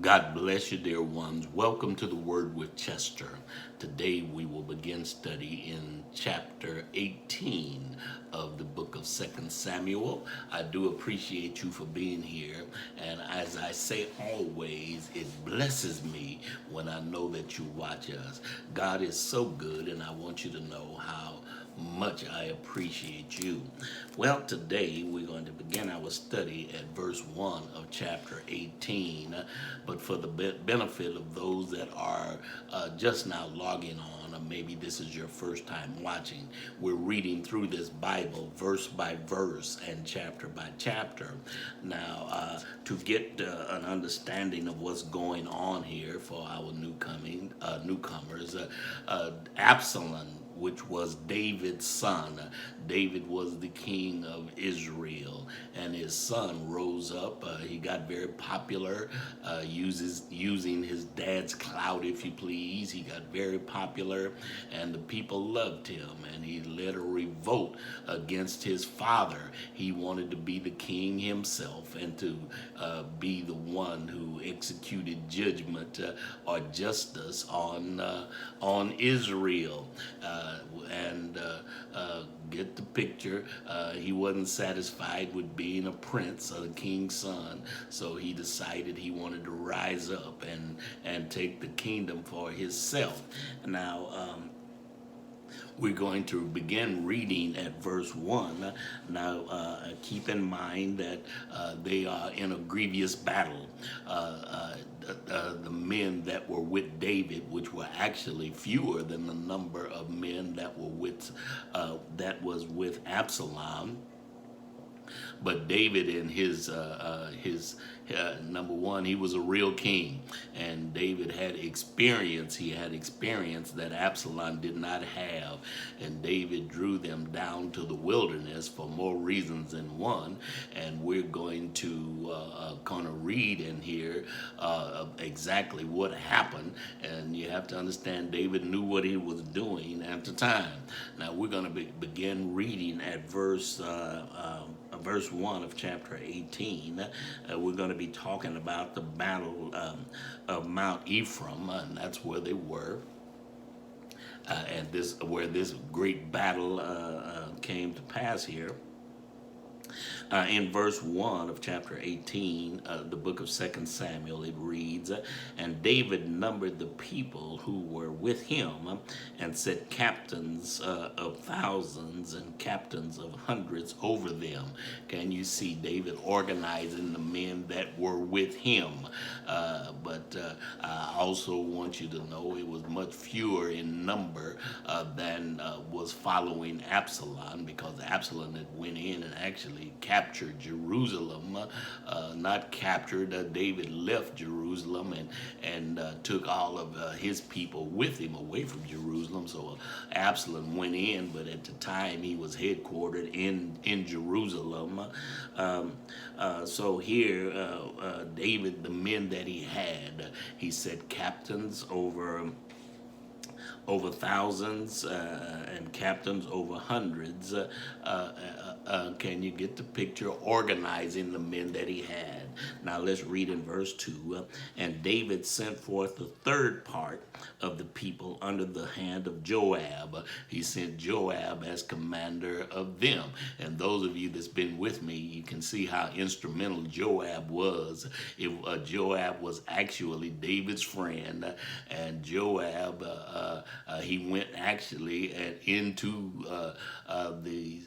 God bless you, dear ones. Welcome to the Word with Chester. Today we will begin study in chapter 18 of the book of 2 Samuel. I do appreciate you for being here. And as I say always, it blesses me when I know that you watch us. God is so good, and I want you to know how much I appreciate you. Well, today we're going to begin our study at verse 1 of chapter 18. But for the benefit of those that are just now logging on, or maybe this is your first time watching, we're reading through this Bible verse by verse and chapter by chapter. Now, to get an understanding of what's going on here for our newcomers, Absalom, which was David's son. David was the king of Israel, and his son rose up. He got very popular, using his dad's clout, if you please. He got very popular, and the people loved him, and he led a revolt against his father. He wanted to be the king himself and to be the one who executed judgment or justice on Israel. And get the picture. He wasn't satisfied with being a prince or the king's son, so he decided he wanted to rise up and take the kingdom for himself. Now, we're going to begin reading at verse 1. Now, keep in mind that they are in a grievous battle. The men that were with David, which were actually fewer than the number of men that was with Absalom. But David, in his number one, he was a real king, and David had experience. He had experience that Absalom did not have, and David drew them down to the wilderness for more reasons than one. And we're going to kind of read in here exactly what happened. And you have to understand, David knew what he was doing at the time. Now we're going to begin reading at verse 1 of chapter 18. We're going to be talking about the battle of Mount Ephraim, and that's where they were. And where this great battle came to pass here. In verse 1 of chapter 18, the book of 2 Samuel, it reads, "And David numbered the people who were with him, and set captains of thousands and captains of hundreds over them." Can you see David organizing the men that were with him? But I also want you to know it was much fewer in number than was following Absalom, because Absalom had went in and actually captured Jerusalem. Not captured, David left Jerusalem and took all of his people with him away from Jerusalem. So Absalom went in, but at the time he was headquartered in Jerusalem. So here, David, the men that he had, he set captains over thousands and captains over hundreds. Can you get the picture? Organizing the men that he had. Now let's read in verse 2. "And David sent forth the third part of the people under the hand of Joab." He sent Joab as commander of them. And those of you that's been with me, you can see how instrumental Joab was. Joab was actually David's friend, and Joab he went actually into the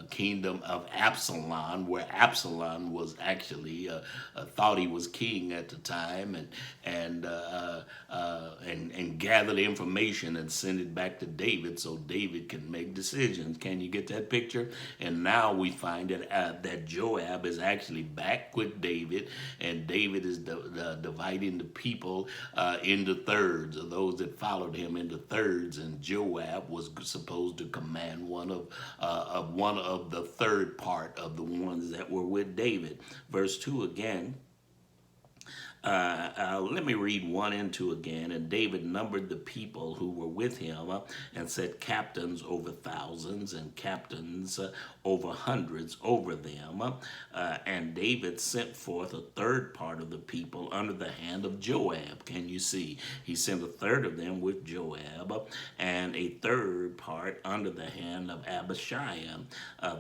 kingdom of Absalom, where Absalom was actually thought he was king at the time, and gathered information and sent it back to David so David can make decisions. Can you get that picture? And now we find that Joab is actually back with David, and David is dividing the people into thirds, of those that followed him into thirds, and Joab was supposed to command one of the third part of the ones that were with David. Verse 2 again. Let me read 1 and 2 again. And David numbered the people who were with him and set captains over thousands and captains over hundreds over them. And David sent forth a third part of the people under the hand of Joab. Can you see? He sent a third of them with Joab and a third part under the hand of Abishai,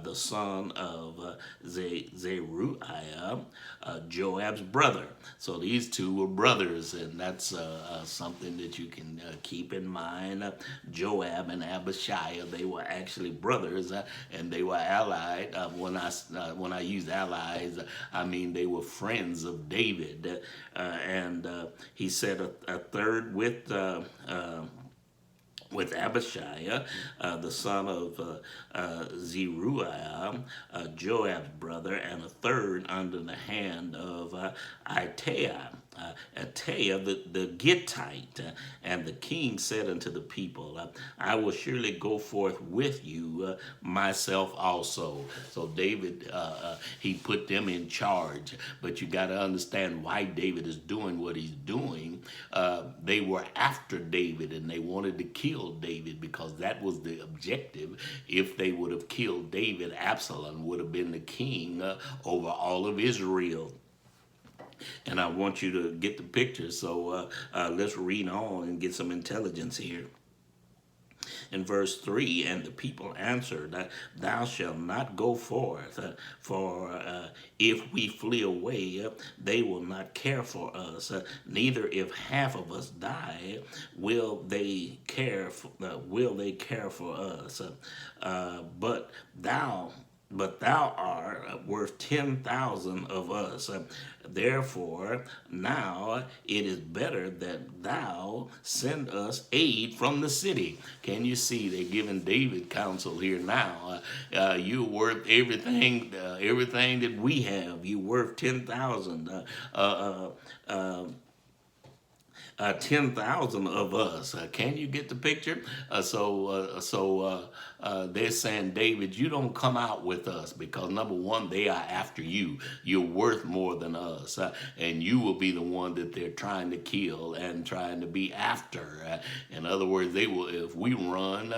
the son of Zeruiah, Joab's brother. So these two were brothers, and that's something that you can keep in mind. Joab and Abishai, they were actually brothers, and they were allied. When I use allies, I mean they were friends of David. And he said a third with Abishai, the son of Zeruiah, Joab's brother, and a third under the hand of Itaiah, the Gittite. And the king said unto the people, I will surely go forth with you myself also. So David, he put them in charge. But you got to understand why David is doing what he's doing. They were after David, and they wanted to kill David because that was the objective. If they would have killed David, Absalom would have been the king over all of Israel. And I want you to get the picture. So let's read on and get some intelligence here. In verse 3, and the people answered, Thou shalt not go forth, for if we flee away, they will not care for us. Neither if half of us die, will they care for us. But thou art worth 10,000 of us. Therefore, now it is better that thou send us aid from the city. Can you see they're giving David counsel here now? You're worth everything that we have. You're worth 10,000. 10,000 of us. Can you get the picture? They're saying, David, you don't come out with us because, number one, they are after you. You're worth more than us. And you will be the one that they're trying to kill and trying to be after. In other words, they will. If we run,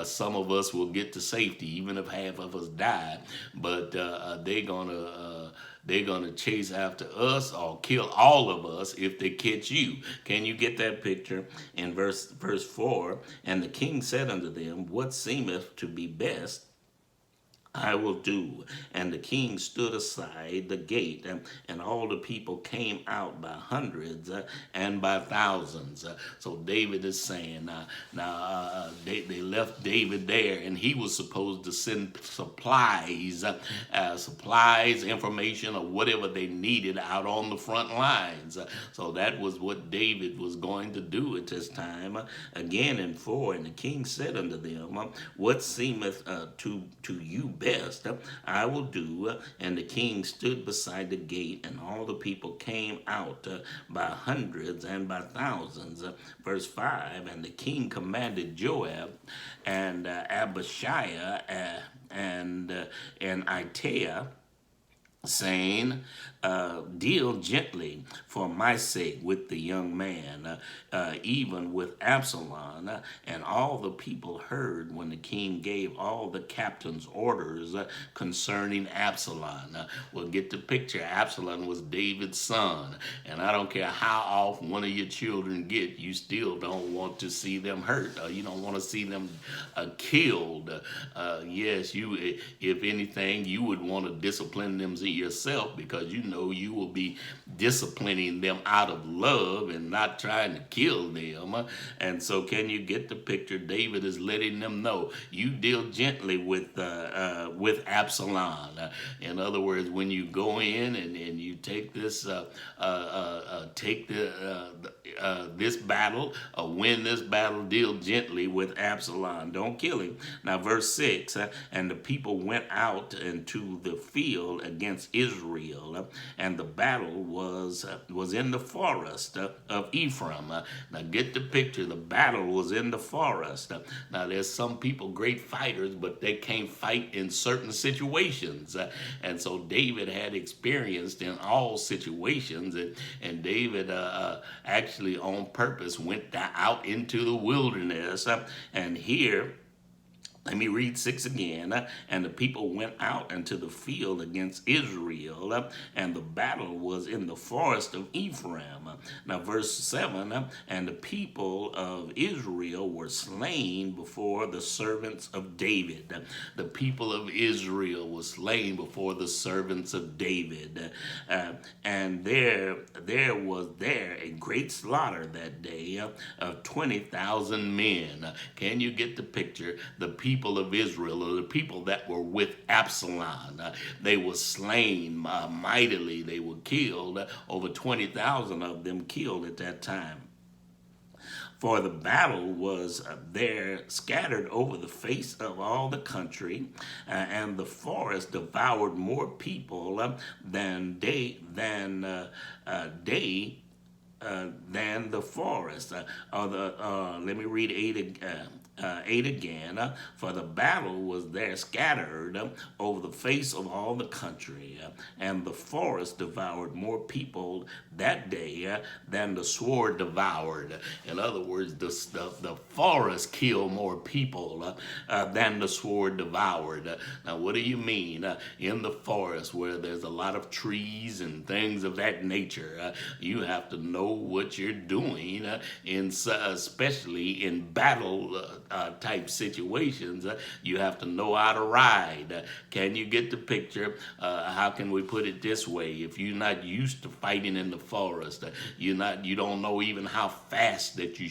some of us will get to safety, even if half of us die. But they're going to chase after us or kill all of us if they catch you. Can you get that picture? In verse 4, and the king said unto them, What seemeth to be best, I will do. And the king stood aside the gate, and all the people came out by hundreds and by thousands. So David is saying, they left David there, and he was supposed to send supplies, information, or whatever they needed out on the front lines. So that was what David was going to do at this time. Again in 4, and the king said unto them, What seemeth to you best, I will do. And the king stood beside the gate, and all the people came out by hundreds and by thousands. Verse 5, and the king commanded Joab and Abishai and Itaiah, saying, Deal gently for my sake with the young man, even with Absalom. And all the people heard when the king gave all the captains orders concerning Absalom. Well, get the picture. Absalom was David's son, and I don't care how off one of your children get, you still don't want to see them hurt. You don't want to see them killed. Yes, if anything, you would want to discipline them yourself, because you know you will be disciplining them out of love and not trying to kill them. And so can you get the picture? David is letting them know, you deal gently with Absalom. In other words, when you go in and you take this this battle, win this battle, deal gently with Absalom. Don't kill him. Now verse 6, and the people went out into the field against against Israel, and the battle was in the forest of Ephraim. Now get the picture. The battle was in the forest. Now there's some people great fighters, but they can't fight in certain situations, and so David had experienced in all situations, and David actually on purpose went out into the wilderness, and here. Let me read 6 again. And the people went out into the field against Israel, and the battle was in the forest of Ephraim. Now, verse 7, and the people of Israel were slain before the servants of David. The people of Israel were slain before the servants of David. And there was a great slaughter that day of 20,000 men. Can you get the picture? The people of Israel, or the people that were with Absalom, they were slain mightily. They were killed, over 20,000 of them killed at that time. For the battle was there scattered over the face of all the country, and the forest devoured more people than the forest. Let me read 8 again. For the battle was there scattered over the face of all the country, and the forest devoured more people that day than the sword devoured. In other words, the forest killed more people than the sword devoured. Now, what do you mean? In the forest where there's a lot of trees and things of that nature, you have to know what you're doing, especially in battle type situations. You have to know how to ride. Can you get the picture? How can we put it this way? If you're not used to fighting in the forest, you don't know even how fast that you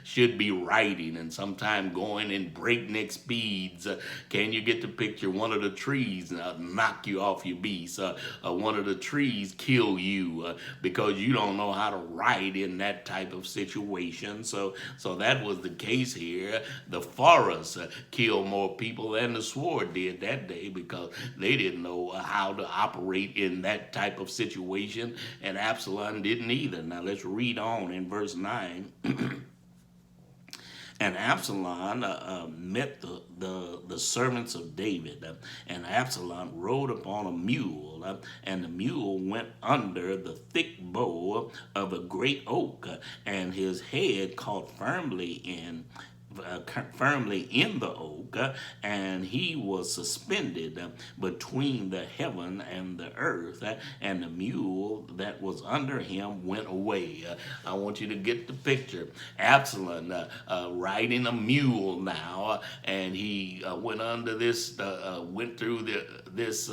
should be riding, and sometimes going in breakneck speeds. Can you get the picture? One of the trees knock you off your beast. One of the trees kill you because you don't know how to ride in that type of situation. So that was the case here. The forest killed more people than the sword did that day because they didn't know how to operate in that type of situation, and Absalom didn't either. Now let's read on in verse 9. And Absalom met the servants of David, and Absalom rode upon a mule, and the mule went under the thick bough of a great oak, and his head caught firmly in the oak, and he was suspended between the heaven and the earth, and the mule that was under him went away. I want you to get the picture. Absalom riding a mule now, and he went under went through this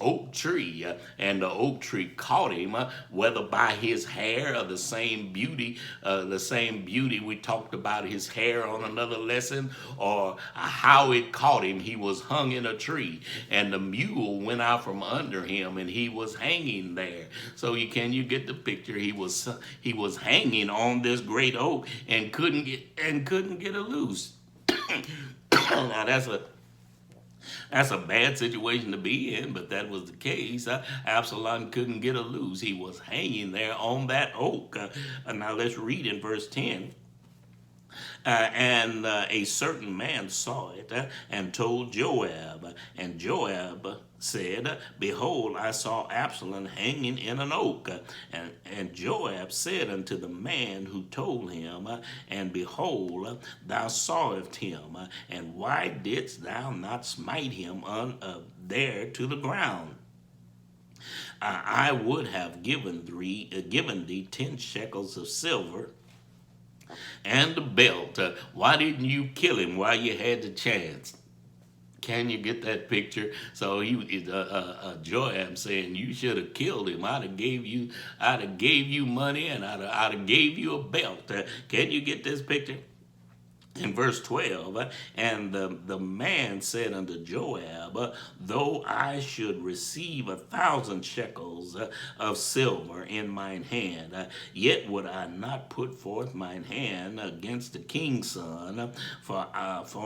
oak tree, and the oak tree caught him, whether by his hair or the same beauty we talked about his hair on another lesson, or how it caught him. He was hung in a tree, and the mule went out from under him, and he was hanging there. So can you get the picture? He was hanging on this great oak and couldn't get it loose. Now that's a bad situation to be in, but that was the case. Absalom couldn't get it loose. He was hanging there on that oak. Now let's read in verse 10. And a certain man saw it and told Joab. And Joab said, Behold, I saw Absalom hanging in an oak. And Joab said unto the man who told him, And behold, thou sawest him, and why didst thou not smite him there to the ground? I would have given thee 10 shekels of silver and the belt. Why didn't you kill him while you had the chance? Can you get that picture? So Joab saying, you should have killed him. I'd have gave you money, and I'd have gave you a belt. Can you get this picture? In verse 12, and the man said unto Joab, though I should receive 1,000 shekels of silver in mine hand, yet would I not put forth mine hand against the king's son, for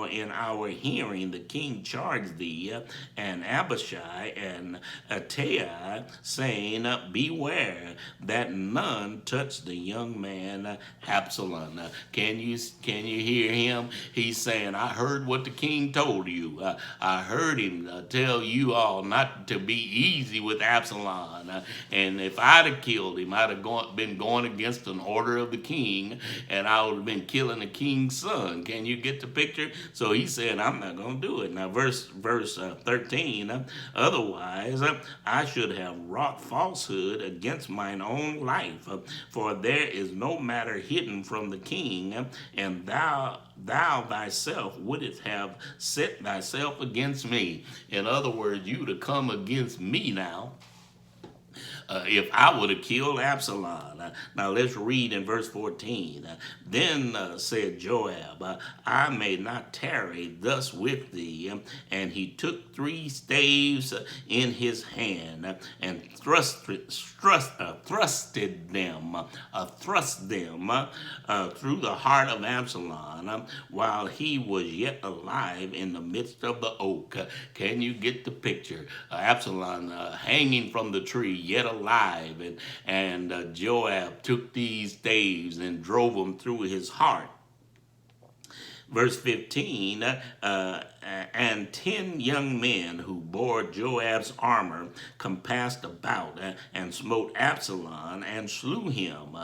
in our hearing the king charged thee, and Abishai and Attai, saying, beware that none touch the young man Absalom. Can you hear him? He's saying, I heard what the king told you. I heard him tell you all not to be easy with Absalom. And if I'd have killed him, I'd have been going against an order of the king, and I would have been killing the king's son. Can you get the picture? So he said, I'm not going to do it. Now, verse 13, otherwise I should have wrought falsehood against mine own life, for there is no matter hidden from the king, and thou thyself wouldst have set thyself against me. In other words, you to come against me now. If I would have killed Absalom. Now let's read in verse 14. Then said Joab, I may not tarry thus with thee. And he took 3 staves in his hand and thrusted them through the heart of Absalom while he was yet alive in the midst of the oak. Can you get the picture? Absalom hanging from the tree, yet alive, and Joab took these staves and drove them through his heart. Verse 15, and 10 young men who bore Joab's armor compassed about and smote Absalom and slew him.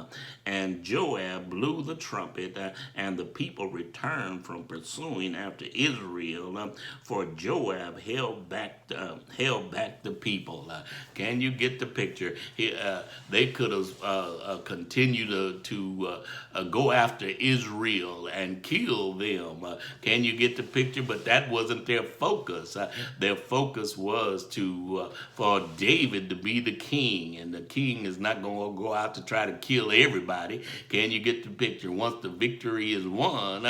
And Joab blew the trumpet, and the people returned from pursuing after Israel, for Joab held back the people. Can you get the picture? They could have continued to go after Israel and kill them. Can you get the picture? But that wasn't their focus. Their focus was for David to be the king, and the king is not going to go out to try to kill everybody. Can you get the picture? Once the victory is won,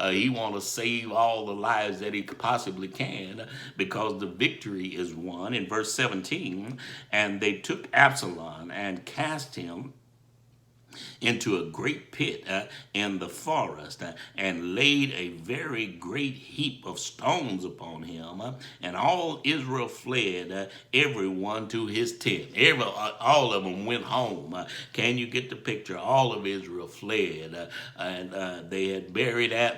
he wants to save all the lives that he possibly can, because the victory is won. In verse 17, and they took Absalom and cast him into a great pit in the forest, and laid a very great heap of stones upon him, and all Israel fled, everyone to his tent. All of them went home. Can you get the picture? All of Israel fled, and they had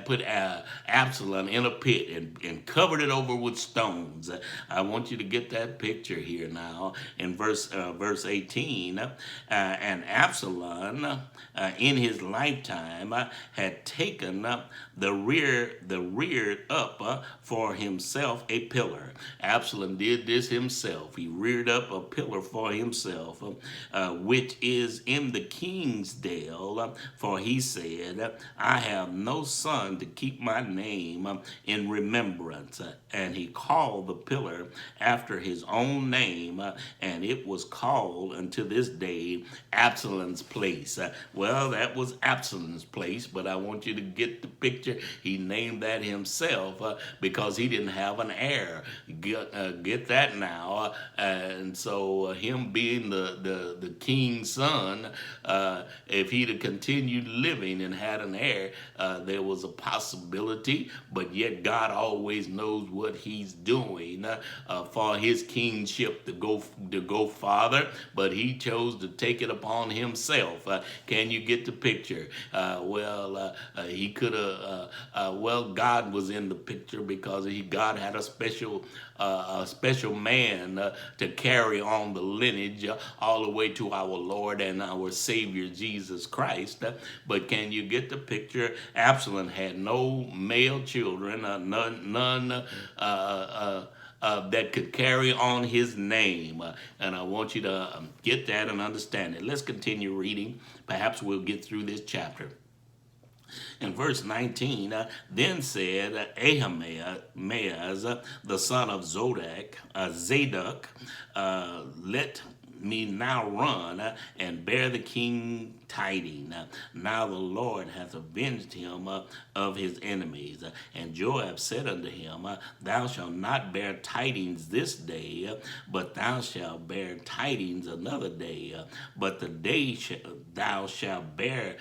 put Absalom in a pit and covered it over with stones. I want you to get that picture here now in verse 18. And Absalom in his lifetime had taken reared up for himself a pillar. Absalom did this himself. He reared up a pillar for himself, which is in the king's dale, for he said, I have no son to keep my name in remembrance. And he called the pillar after his own name, and it was called unto this day Absalom's place. Well, that was Absalom's place, but I want you to get the picture. He named that himself because he didn't have an heir. Get that now. And so him being the king's son, if he'd have continued living and had an heir, there was a possibility, but yet God always knows what he's doing for his kingship to go farther, but he chose to take it upon himself. Can you get the picture? He could have, God was in the picture because God had a special man to carry on the lineage all the way to our Lord and our Savior Jesus Christ. But can you get the picture? Absalom had no male children, none that could carry on his name. And I want you to get that and understand it. Let's continue reading. Perhaps we'll get through this chapter. In verse 19, then said Ahimaaz, the son of Zadok, let me now run and bear the king tidings. Now the Lord hath avenged him of his enemies. And Joab said unto him, Thou shalt not bear tidings this day, but thou shalt bear tidings another day. But thou shalt bear,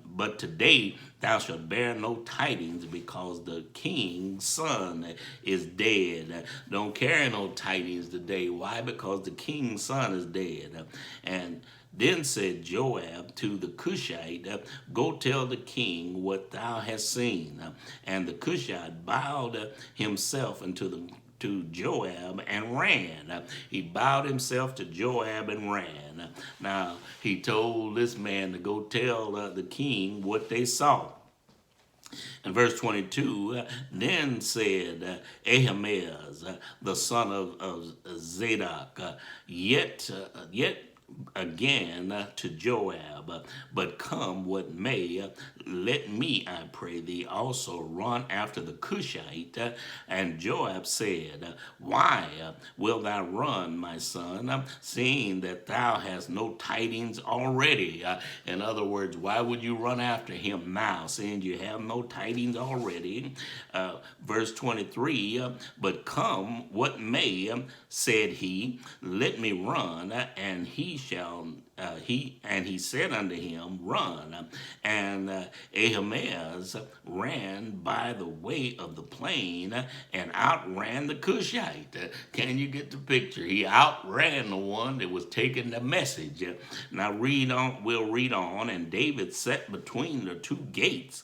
but today thou shalt bear no tidings, because the king's son is dead. Don't carry no tidings today. Why? Because the king's son is dead. And then said Joab to the Cushite, Go tell the king what thou hast seen. And the Cushite bowed himself to Joab and ran. He bowed himself to Joab and ran. Now, he told this man to go tell the king what they saw. In verse 22, then said Ahimaaz, the son of Zadok, yet again to Joab, but come what may, let me, I pray thee, also run after the Cushite. And Joab said, Why wilt thou run, my son, seeing that thou hast no tidings already? In other words, why would you run after him now, seeing you have no tidings already? Verse 23, but come what may, said he, let me run, and he said unto him, Run. And Ahimaaz ran by the way of the plain and outran the Cushite. Can you get the picture? He outran the one that was taking the message. Now we'll read on. And David sat between the two gates,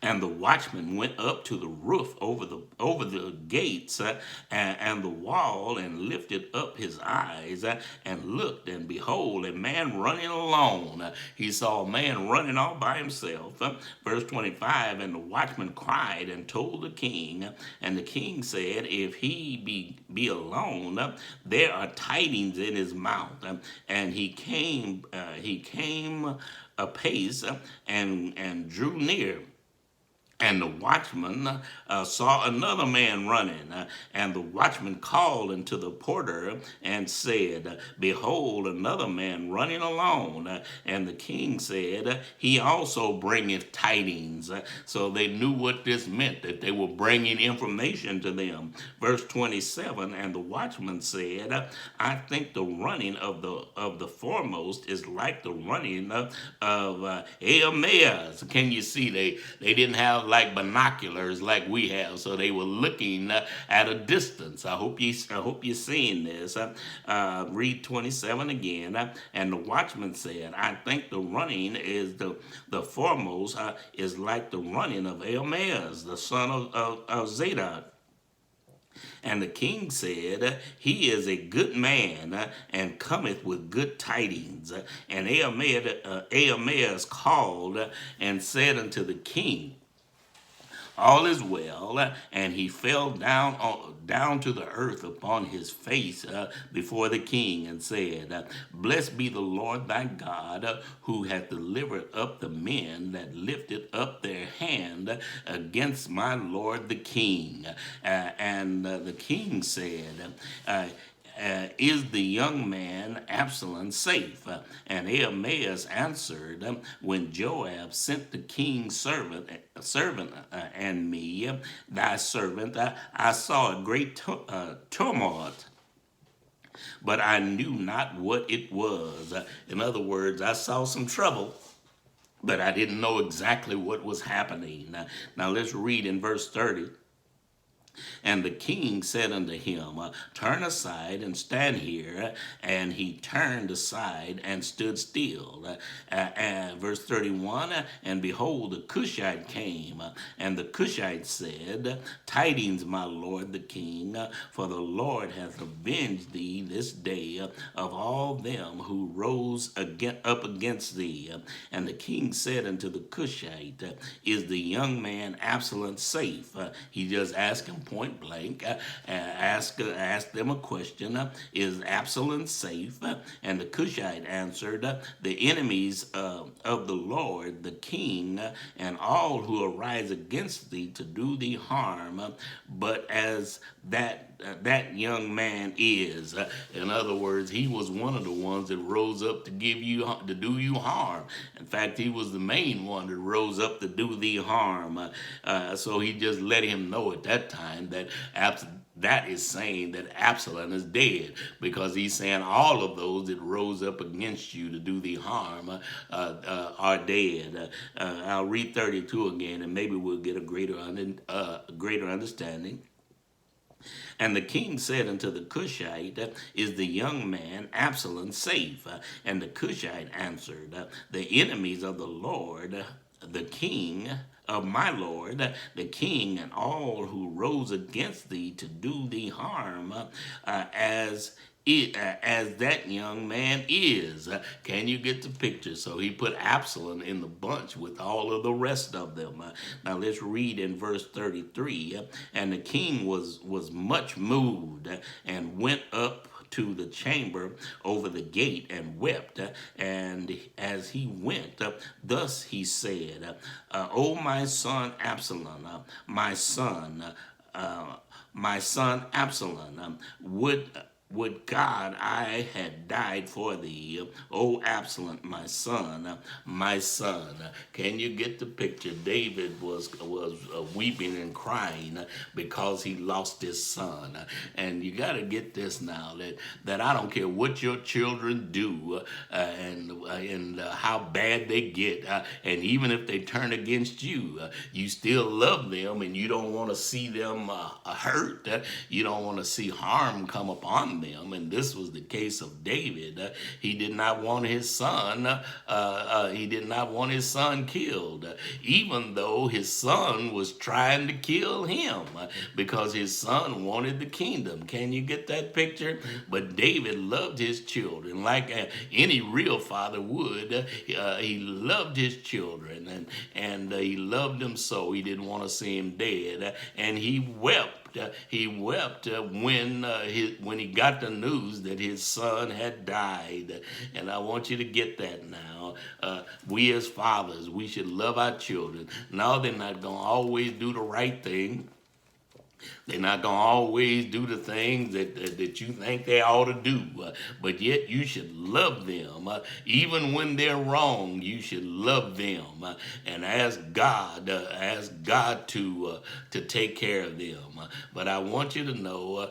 and the watchman went up to the roof over the gates and the wall, and lifted up his eyes and looked, and behold, a man running alone. He saw a man running all by himself. Verse 25, and the watchman cried and told the king, and the king said, If he be alone, there are tidings in his mouth. And he came apace and drew near. And the watchman saw another man running, and the watchman called unto the porter and said, Behold, another man running alone. And the king said, He also bringeth tidings. So they knew what this meant, that they were bringing information to them. Verse 27, and the watchman said, I think the running of the foremost is like the running of Ahimaaz. Can you see they didn't have like binoculars like we have, so they were looking at a distance. I hope you're seeing this. Read 27 again. And the watchman said, I think the running is the foremost is like the running of Ahimaaz, the son of Zadok. And the king said, He is a good man, and cometh with good tidings. And Ahimaaz called and said unto the king, All is well. And he fell down to the earth upon his face before the king, and said, Blessed be the Lord thy God, who hath delivered up the men that lifted up their hand against my lord the king. And the king said, Is the young man Absalom safe? And Ahimaaz answered, When Joab sent the king's servant and me, thy servant, I saw a great tumult, but I knew not what it was. In other words, I saw some trouble, but I didn't know exactly what was happening. Now let's read in verse 30. And the king said unto him, Turn aside and stand here. And he turned aside and stood still. Verse 31, and behold, the Cushite came. And the Cushite said, Tidings, my lord the king, for the Lord hath avenged thee this day of all them who rose up against thee. And the king said unto the Cushite, Is the young man Absalom safe? He just asked him point blank, ask them a question, is Absalom safe? And the Cushite answered, the enemies of the Lord, the king, and all who arise against thee to do thee harm, but as that that young man is. In other words, he was one of the ones that rose up to do you harm. In fact, he was the main one that rose up to do thee harm. So he just let him know at that time that that is saying that Absalom is dead, because he's saying all of those that rose up against you to do thee harm are dead. I'll read 32 again, and maybe we'll get a greater understanding. And the king said unto the Cushite, Is the young man Absalom safe? And the Cushite answered, The enemies of the Lord, the king of my lord, the king, and all who rose against thee to do thee harm, as that young man is. Can you get the picture? So he put Absalom in the bunch with all of the rest of them. Now let's read in verse 33. And the king was much moved, and went up to the chamber over the gate and wept. And as he went, thus he said, O my son Absalom, my son Absalom, would God I had died for thee, O Absalom, my son, my son. Can you get the picture? David was weeping and crying because he lost his son. And you got to get this now, that I don't care what your children do and how bad they get, and even if they turn against you, you still love them, and you don't want to see them hurt. You don't want to see harm come upon them. And this was the case of David. He did not want his son. He did not want his son killed, even though his son was trying to kill him, because his son wanted the kingdom. Can you get that picture? But David loved his children like any real father would. He loved his children, and he loved them so he didn't want to see him dead, and he wept. He wept when he got the news that his son had died. And I want you to get that now. We as fathers, we should love our children. Now, they're not going to always do the right thing. They're not going to always do the things that you think they ought to do. But yet you should love them. Even when they're wrong, you should love them. And ask God to take care of them. But I want you to know,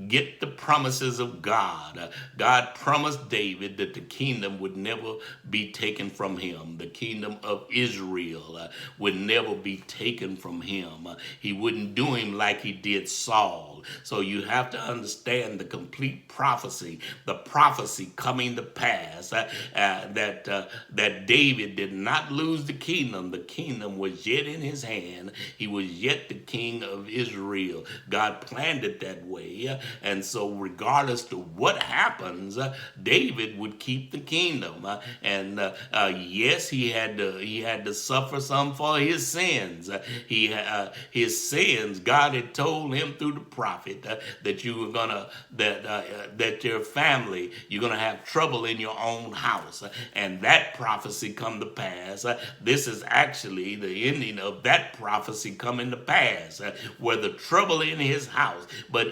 get the promises of God. God promised David that the kingdom would never be taken from him. The kingdom of Israel would never be taken from him. He wouldn't do him like he did Saul. So you have to understand the complete prophecy, the prophecy coming to pass, that David did not lose the kingdom. The kingdom was yet in his hand. He was yet the king of Israel. God planned it that way. And so regardless to what happens, David would keep the kingdom. Yes, he had to suffer some for his sins. His sins, God had told him through the prophet that you were gonna that your family, you're gonna have trouble in your own house, and that prophecy come to pass. This is actually the ending of that prophecy coming to pass, where the trouble in his house. But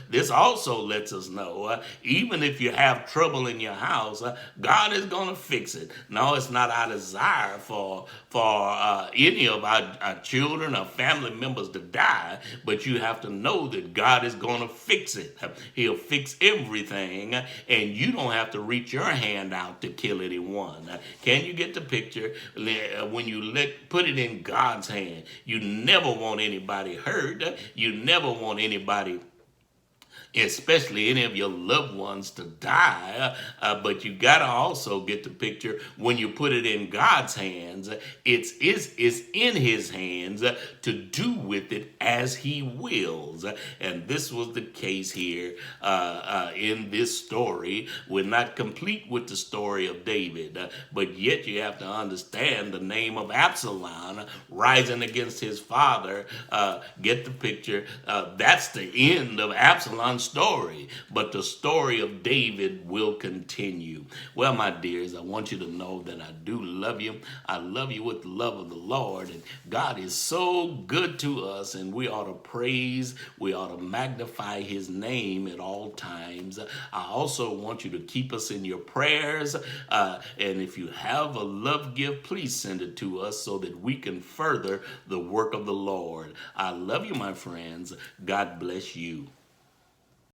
this also lets us know, even if you have trouble in your house, God is gonna fix it. No, it's not our desire for any of our children or family members to die, but you have to know that God is going to fix it. He'll fix everything, and you don't have to reach your hand out to kill anyone. Can you get the picture? When you put it in God's hand, you never want anybody hurt. You never want anybody, especially any of your loved ones, to die. But you got to also get the picture. When you put it in God's hands, it's in his hands to do with it as he wills. And this was the case here in this story. We're not complete with the story of David, but yet you have to understand the name of Absalom rising against his father. Get the picture. That's the end of Absalom's story, but the story of David will continue. Well, my dears, I want you to know that I do love you. I love you with the love of the Lord, and God is so good to us, and we ought to praise, we ought to magnify his name at all times. I also want you to keep us in your prayers, and if you have a love gift, please send it to us so that we can further the work of the Lord. I love you, my friends. God bless you.